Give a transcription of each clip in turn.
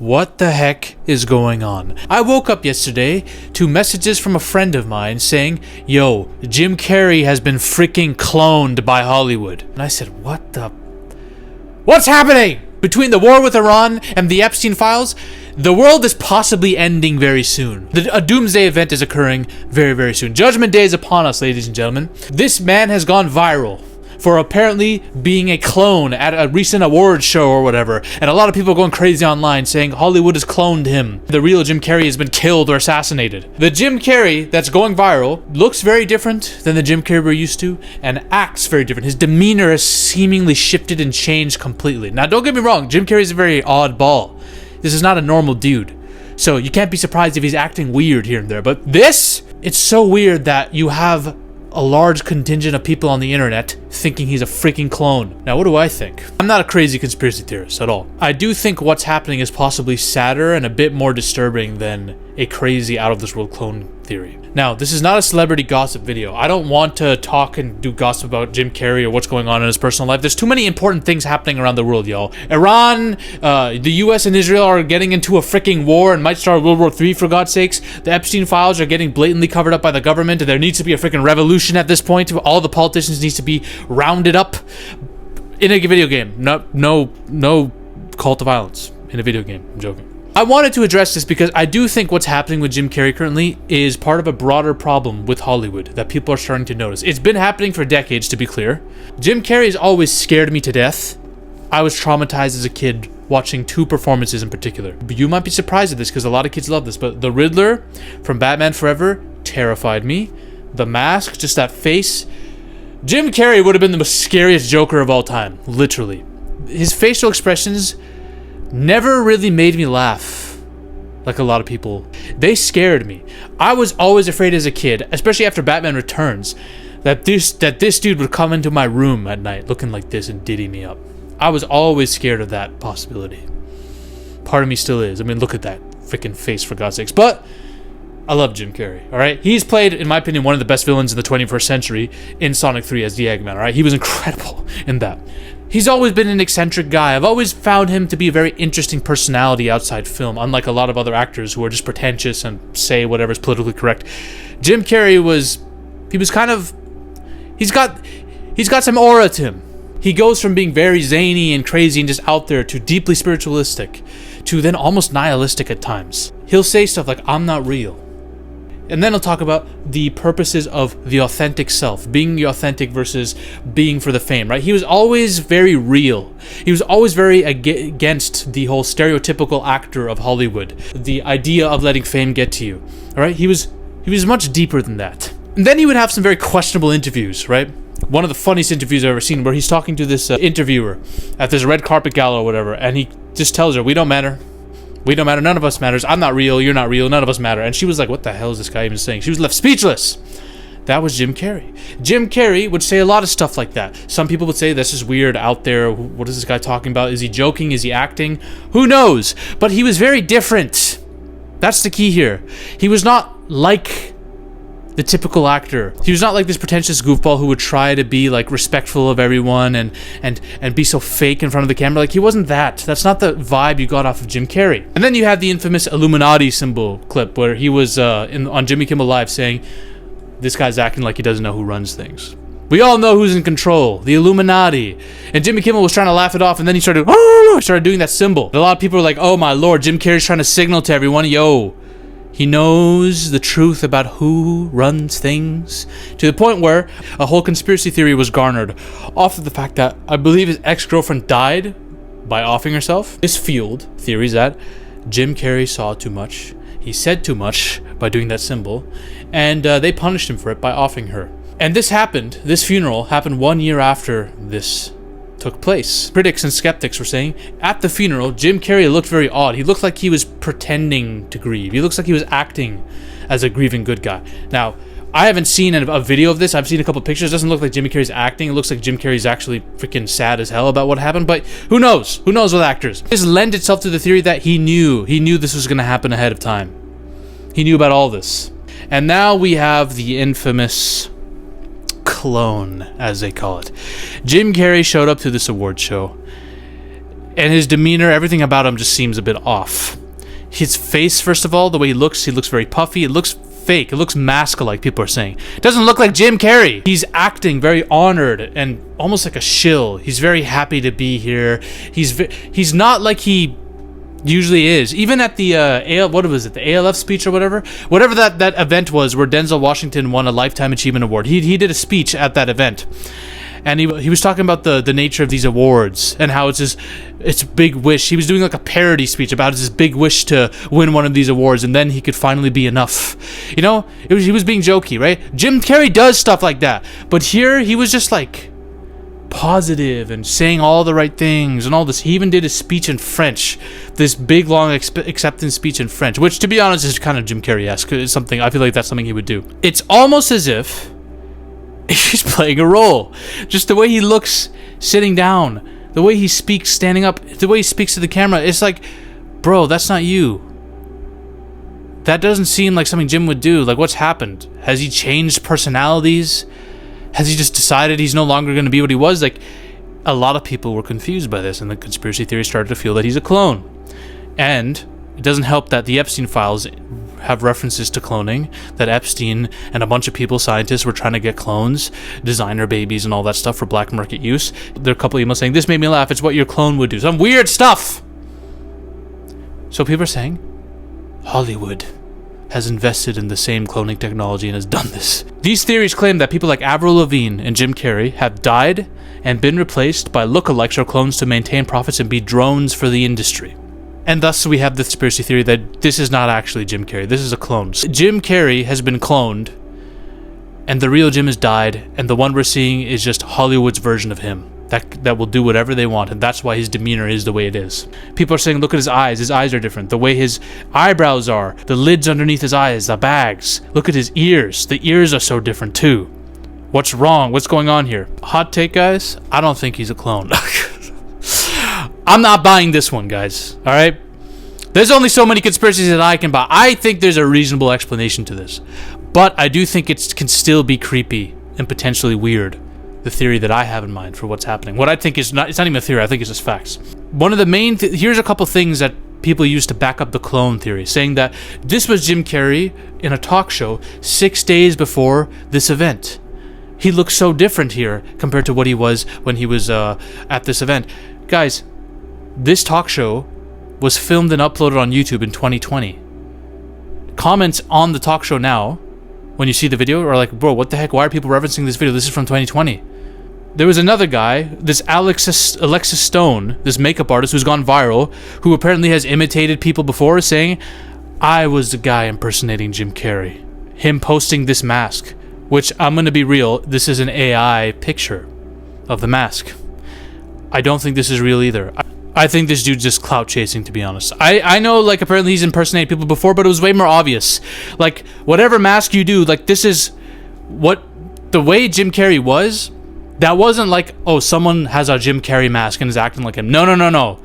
What the heck is going on? I woke up yesterday to messages from a friend of mine saying, yo, Jim Carrey has been freaking cloned by Hollywood. And I said, what's happening? Between the war with Iran and the Epstein files, the world is possibly ending very soon. A doomsday event is occurring very, very soon. Judgment Day is upon us, ladies and gentlemen. This man has gone viral for apparently being a clone at a recent awards show or whatever. And a lot of people are going crazy online saying Hollywood has cloned him. The real Jim Carrey has been killed or assassinated. The Jim Carrey that's going viral looks very different than the Jim Carrey we're used to and acts very different. His demeanor has seemingly shifted and changed completely. Now, don't get me wrong, Jim Carrey is a very oddball. This is not a normal dude. So you can't be surprised if he's acting weird here and there. But this, it's so weird that you have a large contingent of people on the internet thinking he's a freaking clone. Now, what do I think? I'm not a crazy conspiracy theorist at all. I do think what's happening is possibly sadder and a bit more disturbing than a crazy out-of-this-world clone theory. Now, this is not a celebrity gossip video. I don't want to talk and do gossip about Jim Carrey or what's going on in his personal life. There's too many important things happening around the world, y'all. Iran, the US and Israel are getting into a freaking war and might start World War III, for God's sakes. The Epstein files are getting blatantly covered up by the government, and there needs to be a freaking revolution at this point. All the politicians need to be rounded up in a video game. No call to violence in a video game. I'm joking. I wanted to address this because I do think what's happening with Jim Carrey currently is part of a broader problem with Hollywood that people are starting to notice. It's been happening for decades, to be clear. Jim Carrey has always scared me to death. I was traumatized as a kid watching two performances in particular. You might be surprised at this because a lot of kids love this, but the Riddler from Batman Forever terrified me. The Mask, just that face. Jim Carrey would have been the most scariest Joker of all time, literally. His facial expressions never really made me laugh like a lot of people. They scared me. I was always afraid as a kid, especially after Batman Returns, that this dude would come into my room at night looking like this and diddy me up. I was always scared of that possibility. Part of me still is. I mean, look at that freaking face, for God's sakes. But I love Jim Carrey, all right? He's played, in my opinion, one of the best villains in the 21st century in Sonic 3 as the Eggman, all right? He was incredible in that. He's always been an eccentric guy. I've always found him to be a very interesting personality outside film, unlike a lot of other actors who are just pretentious and say whatever's politically correct. Jim Carrey he's got some aura to him. He goes from being very zany and crazy and just out there to deeply spiritualistic to then almost nihilistic at times. He'll say stuff like, I'm not real. And then he'll talk about the purposes of the authentic self, being the authentic versus being for the fame, right? He was always very real. He was always very against the whole stereotypical actor of Hollywood, the idea of letting fame get to you, all right? He was much deeper than that. And then he would have some very questionable interviews, right? One of the funniest interviews I've ever seen, where he's talking to this interviewer at this red carpet gala or whatever, and he just tells her, we don't matter. We don't matter. None of us matters. I'm not real. You're not real. None of us matter. And she was like, what the hell is this guy even saying? She was left speechless. That was Jim Carrey. Jim Carrey would say a lot of stuff like that. Some people would say, this is weird out there. What is this guy talking about? Is he joking? Is he acting? Who knows? But he was very different. That's the key here. He was not like the typical actor. He was not like this pretentious goofball who would try to be like respectful of everyone and be so fake in front of the camera. Like, he wasn't that. That's not the vibe you got off of Jim Carrey. And then you had the infamous Illuminati symbol clip where he was on Jimmy Kimmel Live saying, this guy's acting like he doesn't know who runs things. We all know who's in control, the Illuminati. And Jimmy Kimmel was trying to laugh it off, and then he started doing that symbol. And a lot of people were like, oh my lord, Jim Carrey's trying to signal to everyone, yo, he knows the truth about who runs things, to the point where a whole conspiracy theory was garnered off of the fact that I believe his ex-girlfriend died by offing herself. This fueled theories that Jim Carrey saw too much, he said too much by doing that symbol, and they punished him for it by offing her. And this funeral happened 1 year after this took place. Critics and skeptics were saying, at the funeral, Jim Carrey looked very odd. He looked like he was pretending to grieve. He looks like he was acting as a grieving good guy. Now, I haven't seen a video of this. I've seen a couple pictures. It doesn't look like Jim Carrey's acting. It looks like Jim Carrey's actually freaking sad as hell about what happened, but who knows? Who knows with actors? This lends itself to the theory that he knew this was going to happen ahead of time. He knew about all this. And now we have the infamous clone, as they call it. Jim Carrey showed up to this award show And his demeanor, everything about him just seems a bit off. His face, first of all, the way he looks very puffy. It looks fake. It looks mask-like, people are saying. It doesn't look like Jim Carrey. He's acting very honored and almost like a shill. He's very happy to be here. He's not like he usually is. Even at the the ALF speech or whatever that event was where Denzel Washington won a Lifetime Achievement Award. He did a speech at that event. And he was talking about the nature of these awards and how it's a big wish. He was doing like a parody speech about his big wish to win one of these awards, and then he could finally be enough. You know, he was being jokey, right? Jim Carrey does stuff like that, but here he was just like positive and saying all the right things and all this. He even did a speech in French, this big long acceptance speech in French, which to be honest is kind of Jim Carrey-esque. It's something I feel like that's something he would do. It's almost as if he's playing a role. Just the way he looks sitting down, the way he speaks standing up, the way he speaks to the camera. It's like, bro, that's not you. That doesn't seem like something Jim would do. Like, what's happened? Has he changed personalities? Has he just decided he's no longer going to be what he was? Like, a lot of people were confused by this, and the conspiracy theory started to feel that he's a clone. And it doesn't help that the Epstein files have references to cloning, that Epstein and a bunch of people, scientists, were trying to get clones, designer babies and all that stuff for black market use. There are a couple emails saying, this made me laugh, it's what your clone would do. Some weird stuff! So people are saying, Hollywood has invested in the same cloning technology and has done this. These theories claim that people like Avril Lavigne and Jim Carrey have died and been replaced by lookalikes or clones to maintain profits and be drones for the industry. And thus we have the conspiracy theory that this is not actually Jim Carrey. This is a clone. Jim Carrey has been cloned, and the real Jim has died, and the one we're seeing is just Hollywood's version of him. That will do whatever they want, and that's why his demeanor is the way it is. People are saying, look at his eyes. His eyes are different. The way his eyebrows are, the lids underneath his eyes, the bags. Look at his ears. The ears are so different too. What's wrong? What's going on here? Hot take, guys? I don't think he's a clone. I'm not buying this one, guys. All right? There's only so many conspiracies that I can buy. I think there's a reasonable explanation to this. But I do think it can still be creepy and potentially weird. The theory that I have in mind for what's happening. What I think is it's not even a theory, I think it's just facts. One of the main, here's a couple things that people use to back up the clone theory, saying that this was Jim Carrey in a talk show 6 days before this event. He looks so different here compared to what he was when he was at this event. Guys, this talk show was filmed and uploaded on YouTube in 2020. Comments on the talk show now, when you see the video, are like, bro, what the heck? Why are people referencing this video? This is from 2020. There was another guy, this Alexis Stone, this makeup artist who's gone viral, who apparently has imitated people before, saying, I was the guy impersonating Jim Carrey. Him posting this mask, which, I'm going to be real, this is an AI picture of the mask. I don't think this is real either. I think this dude's just clout chasing, to be honest. I know, like, apparently he's impersonated people before, but it was way more obvious. Like, whatever mask you do, like, this is what the way Jim Carrey was. That wasn't like, oh, someone has a Jim Carrey mask and is acting like him. No.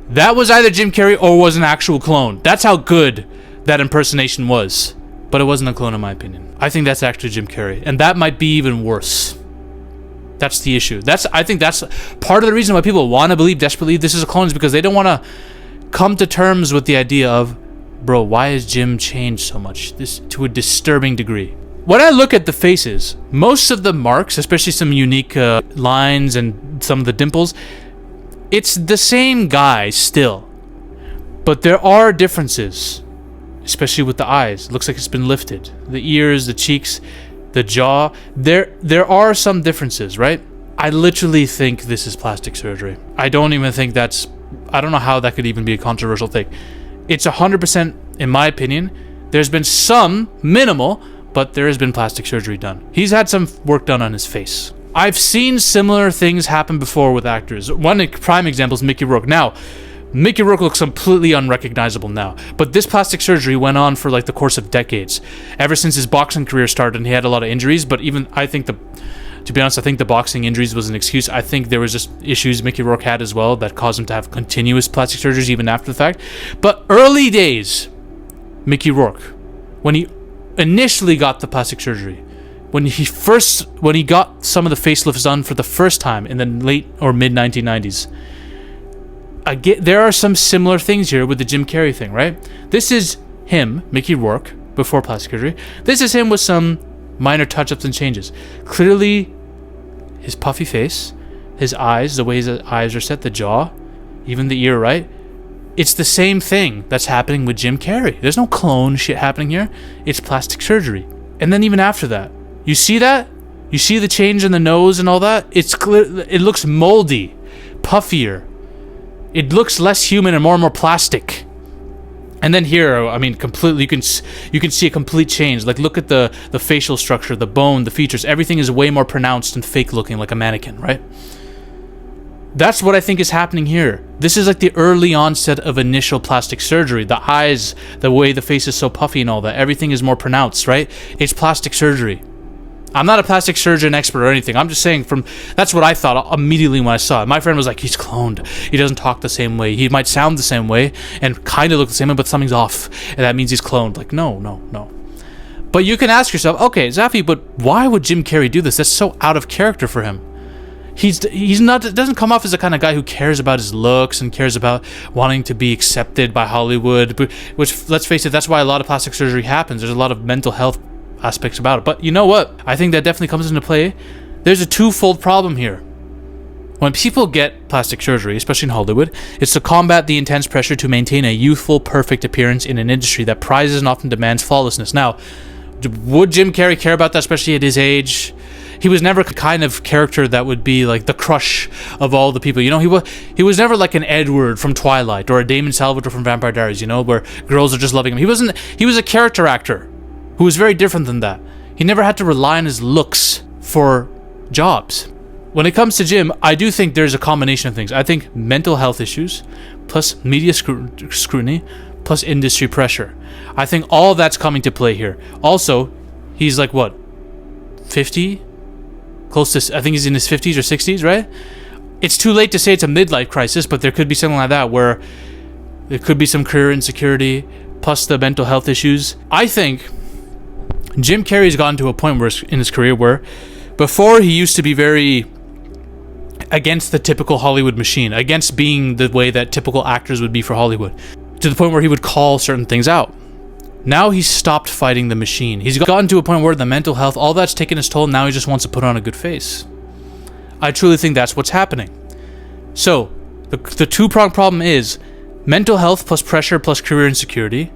That was either Jim Carrey or was an actual clone. That's how good that impersonation was. But it wasn't a clone, in my opinion. I think that's actually Jim Carrey, and that might be even worse. That's the issue. I think that's part of the reason why people want to believe desperately this is a clone, is because they don't want to come to terms with the idea of, bro, why has Jim changed so much? This to a disturbing degree. When I look at the faces, most of the marks, especially some unique lines and some of the dimples, it's the same guy still. But there are differences, especially with the eyes. It looks like it's been lifted. The ears, the cheeks, the jaw. There are some differences, right? I literally think this is plastic surgery. I don't even think I don't know how that could even be a controversial thing. It's 100%, in my opinion. There's been some minimal, but there has been plastic surgery done. He's had some work done on his face. I've seen similar things happen before with actors. One prime example is Mickey Rourke. Now, Mickey Rourke looks completely unrecognizable now, but this plastic surgery went on for like the course of decades. Ever since his boxing career started, and he had a lot of injuries, but even, I think to be honest, I think the boxing injuries was an excuse. I think there was just issues Mickey Rourke had as well that caused him to have continuous plastic surgeries even after the fact. But early days, Mickey Rourke, when he initially got the plastic surgery, when he got some of the facelifts done for the first time in the late or mid 1990s, there are some similar things here with the Jim Carrey thing, right? This is him, Mickey Rourke, before plastic surgery. This is him with some minor touch-ups and changes. Clearly, his puffy face, his eyes, the way his eyes are set, the jaw, even the ear, right? It's the same thing that's happening with Jim Carrey. There's no clone shit happening here. It's plastic surgery. And then even after that, you see that? You see the change in the nose and all that? It's clear. It looks moldy, puffier. It looks less human and more plastic. And then here, I mean, completely, you can see a complete change. Like, look at the facial structure, the bone, the features. Everything is way more pronounced and fake looking, like a mannequin, right? That's what I think is happening here. This is like the early onset of initial plastic surgery. The eyes, the way the face is so puffy and all that. Everything is more pronounced, right? It's plastic surgery. I'm not a plastic surgeon expert or anything. I'm just saying that's what I thought immediately when I saw it. My friend was like, he's cloned. He doesn't talk the same way. He might sound the same way and kind of look the same way, but something's off. And that means he's cloned. Like, no. But you can ask yourself, okay, Zafi, but why would Jim Carrey do this? That's so out of character for him. He's not, doesn't come off as the kind of guy who cares about his looks and cares about wanting to be accepted by Hollywood, which, let's face it, that's why a lot of plastic surgery happens. There's a lot of mental health aspects about it. But you know what? I think that definitely comes into play. There's a twofold problem here. When people get plastic surgery, especially in Hollywood, it's to combat the intense pressure to maintain a youthful, perfect appearance in an industry that prizes and often demands flawlessness. Now, would Jim Carrey care about that, especially at his age? He was never the kind of character that would be like the crush of all the people. You know, he was never like an Edward from Twilight or a Damon Salvatore from Vampire Diaries, you know, where girls are just loving him. He was a character actor who was very different than that. He never had to rely on his looks for jobs. When it comes to Jim, I do think there's a combination of things. I think mental health issues, plus media scrutiny, plus industry pressure. I think all that's coming to play here. Also, he's like, what, 50? Close to, I think he's in his 50s or 60s, right? It's too late to say it's a midlife crisis, but there could be something like that where there could be some career insecurity, plus the mental health issues. I think Jim Carrey's gotten to a point where in his career where before he used to be very against the typical Hollywood machine, against being the way that typical actors would be for Hollywood, to the point where he would call certain things out. Now he's stopped fighting the machine. He's gotten to a point where the mental health, all that's taken its toll, now he just wants to put on a good face. I truly think that's what's happening. So, the two-pronged problem is mental health plus pressure plus career insecurity.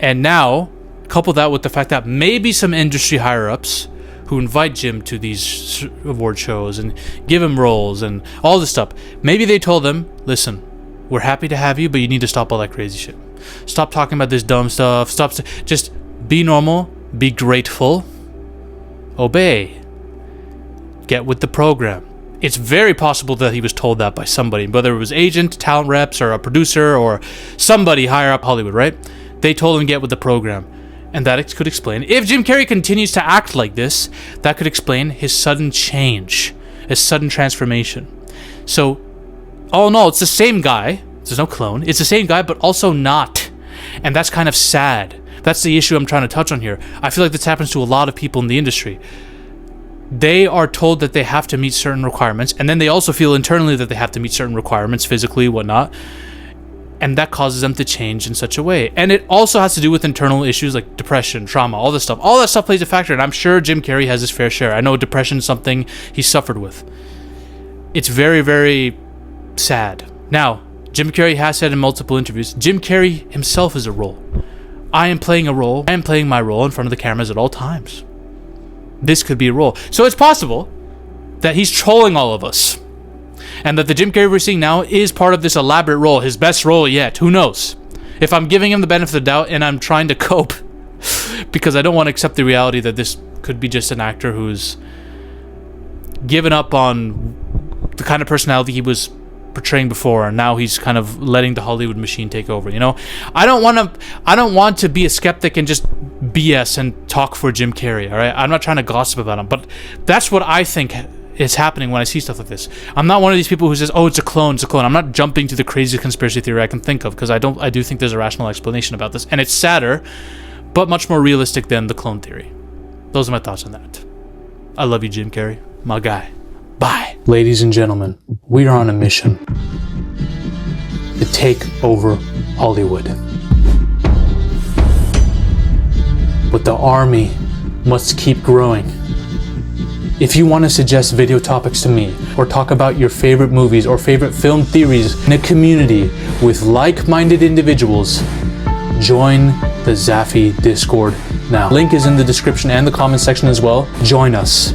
And now, couple that with the fact that maybe some industry higher-ups who invite Jim to these award shows and give him roles and all this stuff, maybe they told him, listen, we're happy to have you, but you need to stop all that crazy shit. Stop talking about this dumb stuff. Just be normal, be grateful, obey, get with the program. It's very possible that he was told that by somebody, whether it was agent, talent reps, or a producer, or somebody higher up Hollywood, right? They told him get with the program. And that could explain, if Jim Carrey continues to act like this, that could explain his sudden change, his sudden transformation. So, all in all, it's the same guy. There's no clone. It's the same guy, but also not. And that's kind of sad. That's the issue I'm trying to touch on here. I feel like this happens to a lot of people in the industry. They are told that they have to meet certain requirements, and then they also feel internally that they have to meet certain requirements, physically, whatnot. And that causes them to change in such a way. And it also has to do with internal issues like depression, trauma, all this stuff. All that stuff plays a factor, and I'm sure Jim Carrey has his fair share. I know depression is something he suffered with. It's very, very sad. Now, Jim Carrey has said in multiple interviews, Jim Carrey himself is a role. I am playing a role. I am playing my role in front of the cameras at all times. This could be a role. So it's possible that he's trolling all of us. And that the Jim Carrey we're seeing now is part of this elaborate role, his best role yet. Who knows? If I'm giving him the benefit of the doubt and I'm trying to cope, because I don't want to accept the reality that this could be just an actor who's given up on the kind of personality he was portraying before, and now he's kind of letting the Hollywood machine take over. You know, I don't want to be a skeptic and just BS and talk for Jim Carrey. All right, I'm not trying to gossip about him, but that's what I think is happening when I see stuff like this. I'm not one of these people who says, "Oh, it's a clone, it's a clone." I'm not jumping to the craziest conspiracy theory I can think of, because I do think there's a rational explanation about this, and it's sadder, but much more realistic than the clone theory. Those are my thoughts on that. I love you, Jim Carrey, my guy. Bye. Ladies and gentlemen, we are on a mission. to take over Hollywood. But the army must keep growing. If you want to suggest video topics to me, or talk about your favorite movies or favorite film theories in a community with like-minded individuals, join the Zafy Discord now. Link is in the description and the comment section as well. Join us.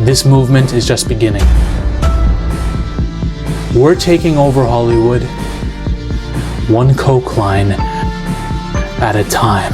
This movement is just beginning. We're taking over Hollywood, one coke line at a time.